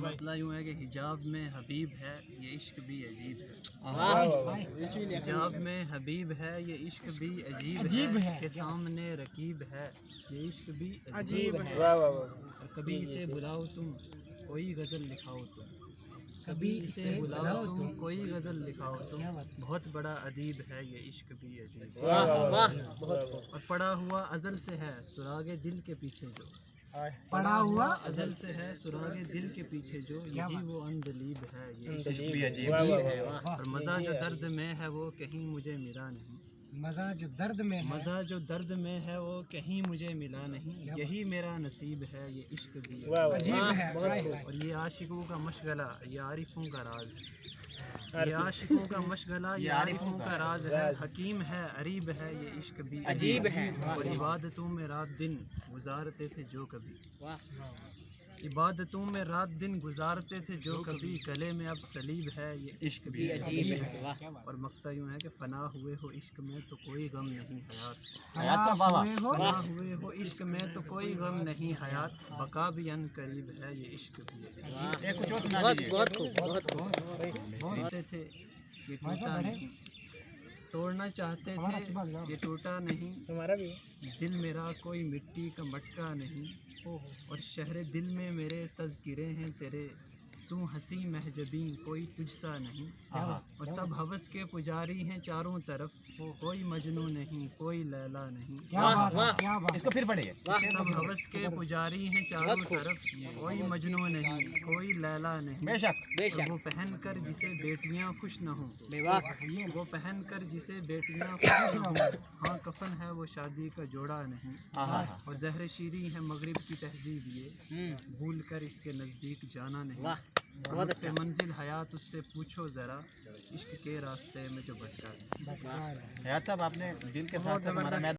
مطلب یوں ہے کہ حجاب میں حبیب ہے یہ عشق بھی عجیب ہے، حجاب میں حبیب ہے یہ عشق بھی عجیب ہے، کہ سامنے رقیب ہے یہ عشق بھی عجیب ہے، اور کبھی اسے بلاؤ تم کوئی غزل لکھاؤ تم، کبھی اسے بلاؤ تم کوئی غزل لکھاؤ تم، بہت بڑا ادیب ہے یہ عشق بھی عجیب ہے، اور پڑا ہوا ازل سے ہے سراغ دل کے پیچھے جو، پڑا ہوا ازل سے ہے سراغ دل کے پیچھے جو، یہی وہ اندلیب ہے یہ عشق بھی عجیب ہے، اور مزہ جو درد میں ہے وہ کہیں مجھے ملا نہیں، مزہ جو درد میں ہے وہ کہیں مجھے ملا نہیں، یہی میرا نصیب ہے یہ عشق بھی عجیب ہے، اور یہ عاشقوں کا مشغلہ یہ عارفوں کا راز ہے، یہ عاشقوں کا مشغلہ یہ عارفوں کا راز ہے، حکیم ہے عریب ہے یہ عشق بھی عجیب ہے، اور عبادتوں میں رات دن گزارتے تھے جو کبھی، عبادتوں میں رات دن گزارتے تھے جو کبھی، گلے میں اب سلیب ہے یہ عشق بھی عجیب ہے، اور مقطع یوں ہے کہ فنا ہوئے ہو عشق میں تو کوئی غم نہیں حیات، فنا ہوئے ہو عشق میں تو کوئی غم نہیں حیات، بقا بھی ان قریب ہے یہ عشق بھی کہتے تھے یہ ٹوٹا نہیں، توڑنا چاہتے تھے یہ ٹوٹا نہیں، دل میرا کوئی مٹی کا مٹکا نہیں، اور شہر دل میں میرے تذکرے ہیں تیرے، تو ہنسی محجبیں کوئی تجھ سا نہیں، اور سب ہوس کے پجاری ہیں چاروں طرف، کوئی مجنوں نہیں کوئی لیلا نہیں، اس کو پھر پڑھیے، سب ہوس کے پجاری ہیں چاروں طرف، کوئی مجنوں نہیں کوئی لیلا نہیں، بے شک اور وہ پہن کر جسے بیٹیاں خوش نہ ہوں، وہ پہن کر جسے بیٹیاں خوش نہ ہوں، ہاں کفن ہے وہ شادی کا جوڑا نہیں، اور زہر شیریں ہے مغرب کی تہذیب یہ، بھول کر اس کے نزدیک جانا نہیں، مجھ سے منزل حیات اس سے پوچھو ذرا، عشق کے راستے میں جو بھٹکا ہے۔ حیات صاحب آپ نے دل کے ساتھ ہمارا